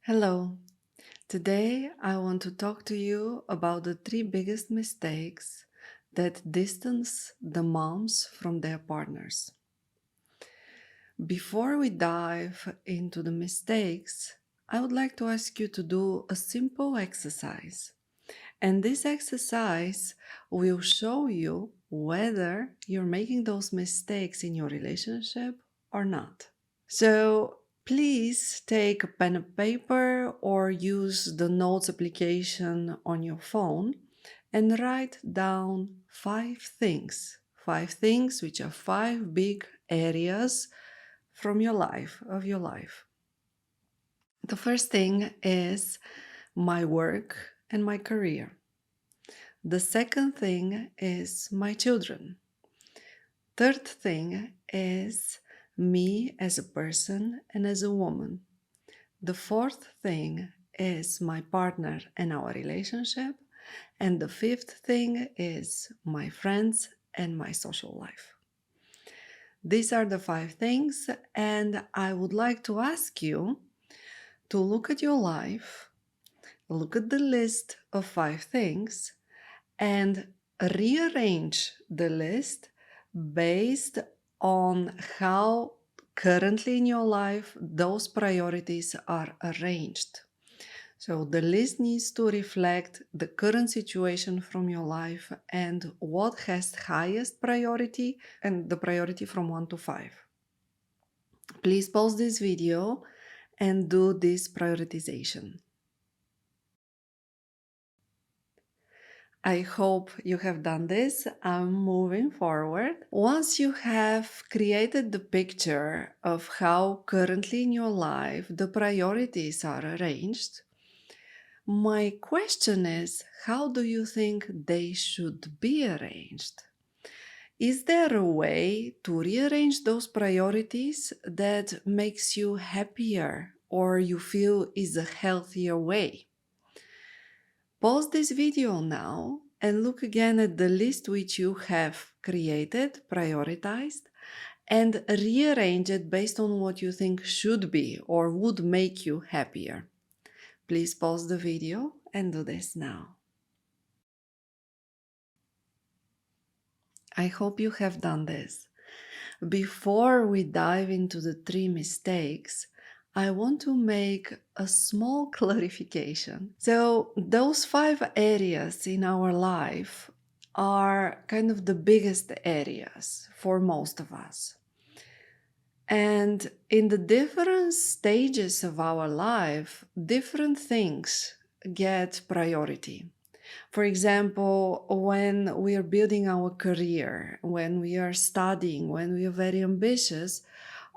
Hello. Today I want to talk to you about the three biggest mistakes that distance the moms from their partners. Before we dive into the mistakes, I would like to ask you to do a simple exercise. And this exercise will show you whether you're making those mistakes in your relationship or not. So please take a pen and paper or use the notes application on your phone and write down five things which are five big areas from of your life. The first thing is my work and my career. The second thing is my children. Third thing is me as a person and as a woman. The fourth thing is my partner and our relationship. And the fifth thing is my friends and my social life. These are the five things, and I would like to ask you to look at your life, look at the list of five things, and rearrange the list based on how currently in your life those priorities are arranged. So the list needs to reflect the current situation from your life and what has highest priority and the priority from 1 to 5. Please pause this video and do this prioritization. I hope you have done this. I'm moving forward. Once you have created the picture of how currently in your life the priorities are arranged, my question is, how do you think they should be arranged? Is there a way to rearrange those priorities that makes you happier or you feel is a healthier way? Pause this video now and look again at the list which you have created, prioritized, and rearrange it based on what you think should be or would make you happier. Please pause the video and do this now. I hope you have done this. Before we dive into the three mistakes, I want to make a small clarification. So, those five areas in our life are kind of the biggest areas for most of us. And in the different stages of our life, different things get priority. For example, when we are building our career, when we are studying, when we are very ambitious,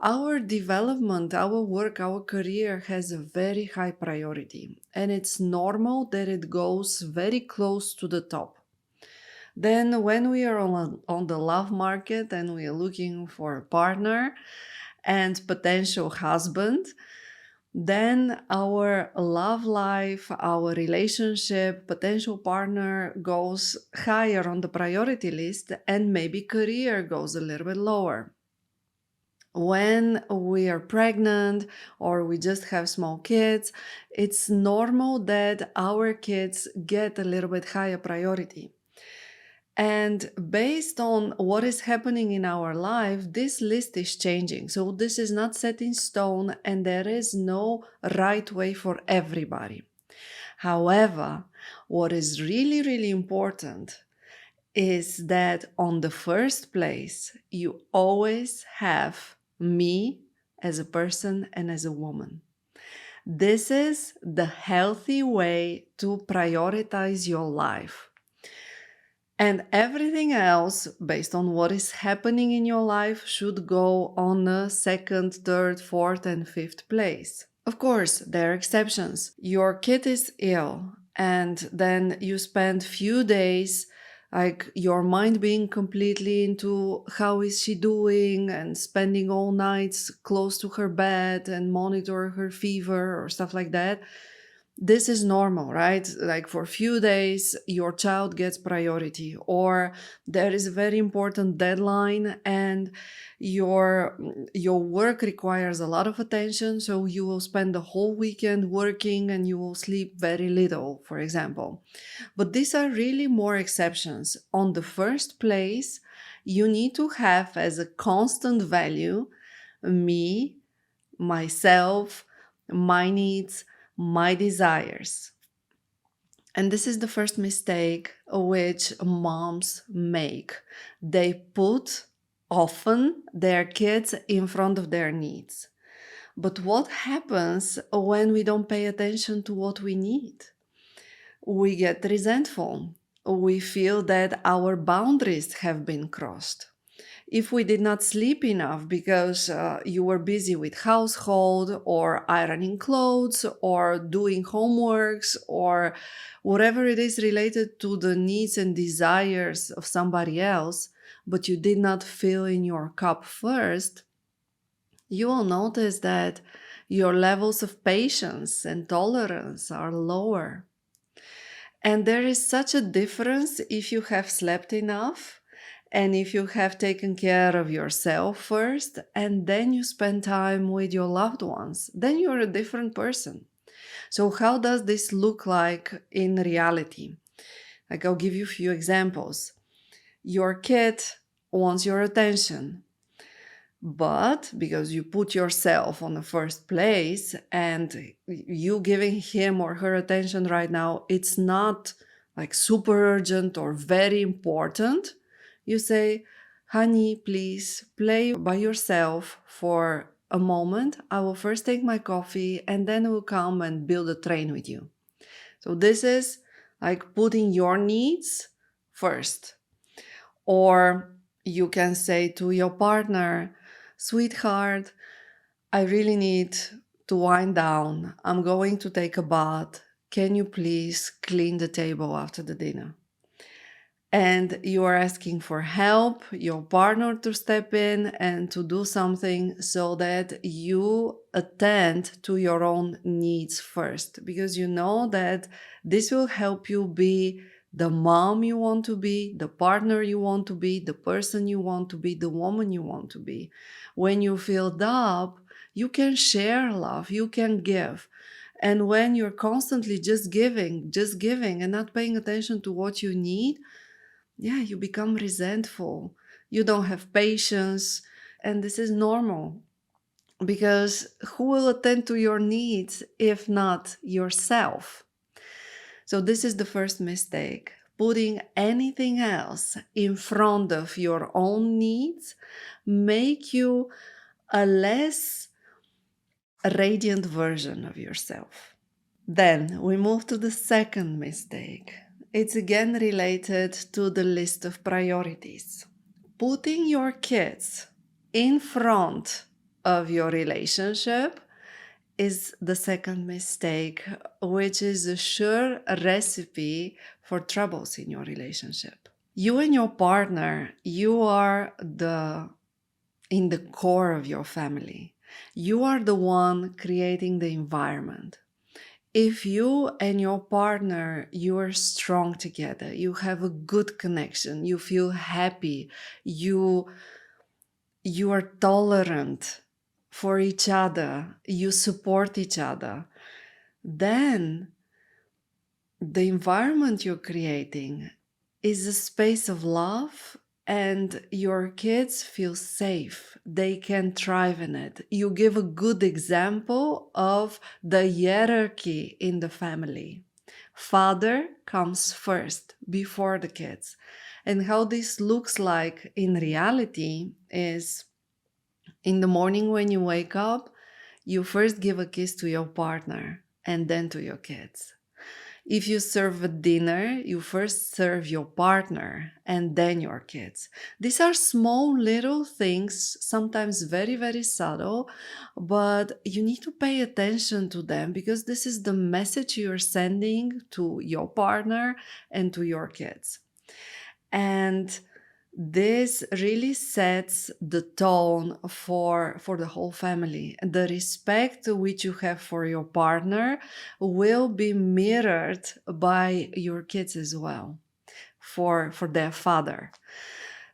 our development, our work, our career has a very high priority. And it's normal that it goes very close to the top. Then, when we are on the love market and we are looking for a partner and potential husband, then our love life, our relationship, potential partner goes higher on the priority list, and maybe career goes a little bit lower. When we are pregnant or we just have small kids, it's normal that our kids get a little bit higher priority. And based on what is happening in our life, this list is changing. So this is not set in stone and there is no right way for everybody. However, what is really, really important is that on the first place, you always have me as a person and as a woman. This is the healthy way to prioritize your life. And everything else, based on what is happening in your life, should go on a second, third, fourth, and fifth place. Of course, there are exceptions. Your kid is ill, and then you spend few days like your mind being completely into how is she doing and spending all nights close to her bed and monitor her fever or stuff like that. This is normal, right? Like for a few days, your child gets priority, or there is a very important deadline and your your work requires a lot of attention, so you will spend the whole weekend working and you will sleep very little, for example. But these are really more exceptions. On the first place, you need to have as a constant value me, myself, my needs, my desires. And this is the first mistake which moms make. They put often their kids in front of their needs. But what happens when we don't pay attention to what we need? We get resentful. We feel that our boundaries have been crossed. If we did not sleep enough because you were busy with household or ironing clothes or doing homeworks or whatever it is related to the needs and desires of somebody else, but you did not fill in your cup first, you will notice that your levels of patience and tolerance are lower. And there is such a difference if you have slept enough and if you have taken care of yourself first and then you spend time with your loved ones. Then you're a different person. So, how does this look like in reality? Like, I'll give you a few examples. Your kid wants your attention, but because you put yourself on the first place and you giving him or her attention right now, it's not like super urgent or very important. You say, honey, please play by yourself for a moment. I will first take my coffee and then I will come and build a train with you. So this is like putting your needs first. Or you can say to your partner, sweetheart, I really need to wind down. I'm going to take a bath. Can you please clean the table after the dinner? And you are asking for help, your partner to step in and to do something so that you attend to your own needs first, because you know that this will help you be the mom you want to be, the partner you want to be, the person you want to be, the woman you want to be. When you filled up, you can share love, you can give. And when you're constantly just giving and not paying attention to what you need, yeah, you become resentful. You don't have patience. And this is normal because who will attend to your needs if not yourself? So, this is the first mistake. Putting anything else in front of your own needs make you a less radiant version of yourself. Then we move to the second mistake. It's again related to the list of priorities. Putting your kids in front of your relationship is the second mistake, which is a sure recipe for troubles in your relationship. You and your partner, you are in the core of your family. You are the one creating the environment. If you and your partner, you are strong together, you have a good connection, you feel happy, you are tolerant for each other, you support each other, then the environment you're creating is a space of love and your kids feel safe. They can thrive in it. You give a good example of the hierarchy in the family. Father comes first before the kids. And how this looks like in reality is in the morning when you wake up, you first give a kiss to your partner and then to your kids. If you serve a dinner, you first serve your partner and then your kids. These are small little things, sometimes very, very subtle, but you need to pay attention to them because this is the message you're sending to your partner and to your kids. And This really sets the tone for the whole family. The respect which you have for your partner will be mirrored by your kids as well, for their father.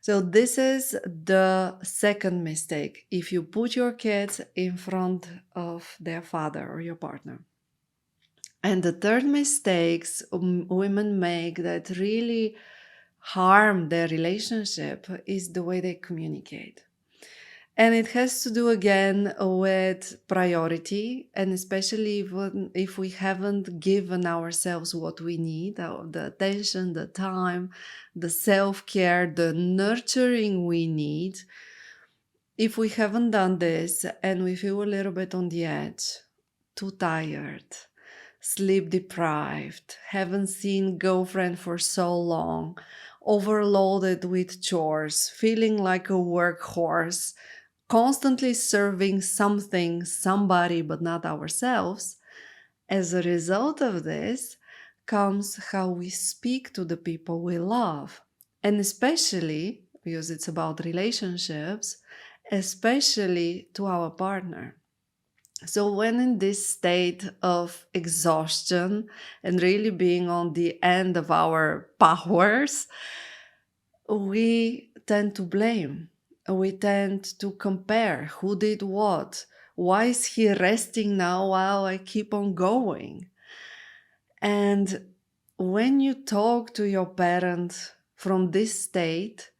So this is the second mistake, if you put your kids in front of their father or your partner. And the third mistakes women make that really harm their relationship is the way they communicate. And it has to do again with priority, and especially if we haven't given ourselves what we need, the attention, the time, the self care, the nurturing we need. If we haven't done this and we feel a little bit on the edge, too tired, sleep deprived, haven't seen girlfriend for so long, overloaded with chores, feeling like a workhorse, constantly serving something, somebody, but not ourselves, as a result of this comes how we speak to the people we love. And especially, because it's about relationships, especially to our partner. So, when in this state of exhaustion and really being on the end of our powers, we tend to blame. We tend to compare who did what. Why is he resting now while I keep on going? And when you talk to your parent from this state,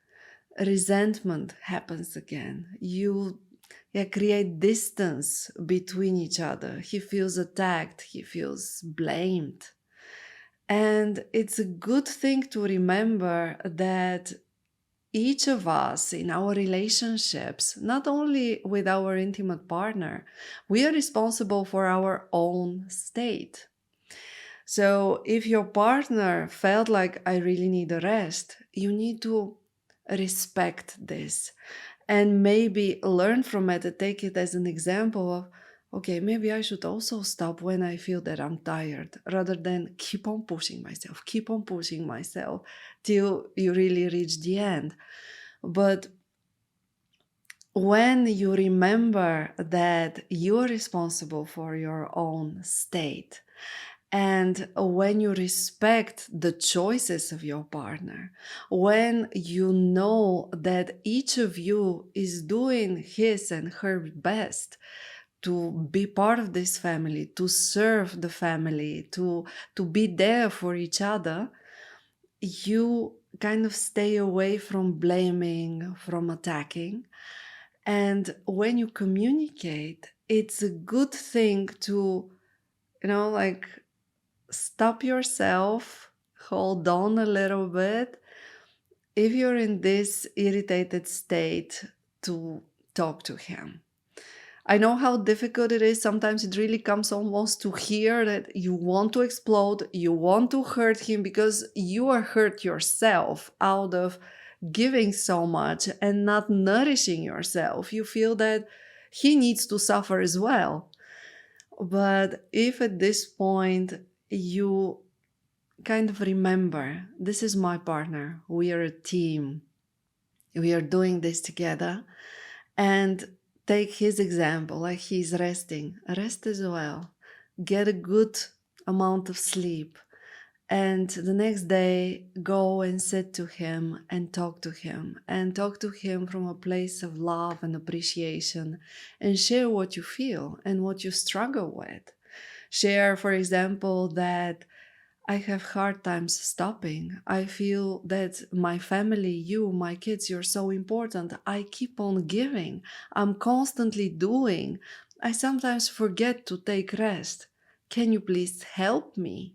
resentment happens again. You create distance between each other. He feels attacked, he feels blamed. And it's a good thing to remember that each of us in our relationships, not only with our intimate partner, we are responsible for our own state. So if your partner felt like I really need a rest, you need to respect this and maybe learn from it and take it as an example of, okay, maybe I should also stop when I feel that I'm tired rather than keep on pushing myself till you really reach the end. But when you remember that you're responsible for your own state, and when you respect the choices of your partner, when you know that each of you is doing his and her best to be part of this family, to serve the family, to be there for each other, you kind of stay away from blaming, from attacking. And when you communicate, it's a good thing to, like, stop yourself, hold on a little bit. If you're in this irritated state, to talk to him. I know how difficult it is. Sometimes it really comes almost to hear that you want to explode, you want to hurt him because you are hurt yourself out of giving so much and not nourishing yourself. You feel that he needs to suffer as well. But if at this point you kind of remember, this is my partner, we are a team, we are doing this together, and take his example, like he's resting, rest as well, get a good amount of sleep, and the next day go and sit to him and talk to him from a place of love and appreciation, and share what you feel and what you struggle with. Share, for example, that I have hard times stopping. I feel that my family, you, my kids, you're so important. I keep on giving. I'm constantly doing. I sometimes forget to take rest. Can you please help me?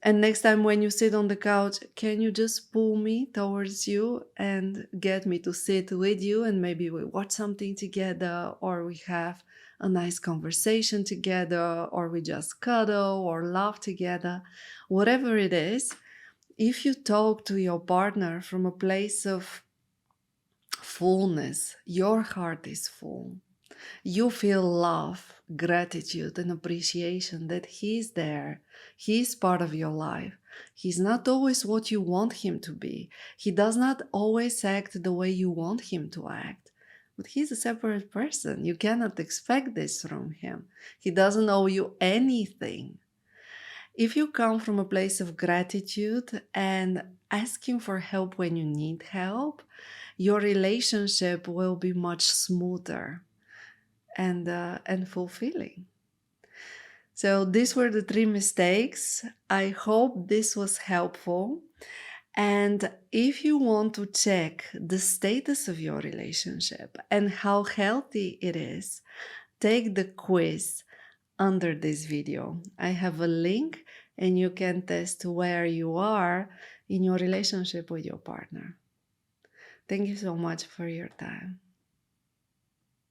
And next time when you sit on the couch, can you just pull me towards you and get me to sit with you, and maybe we watch something together, or we have a nice conversation together, or we just cuddle or laugh together. Whatever it is, if you talk to your partner from a place of fullness, your heart is full. You feel love, gratitude, and appreciation that He's there. He's part of your life. He's not always what you want Him to be. He does not always act the way you want Him to act. But He's a separate person. You cannot expect this from Him. He doesn't owe you anything. If you come from a place of gratitude and asking for help when you need help, your relationship will be much smoother and fulfilling. So these were the 3 mistakes. I hope this was helpful. And if you want to check the status of your relationship and how healthy it is, take the quiz under this video. I have a link and you can test where you are in your relationship with your partner. Thank you so much for your time.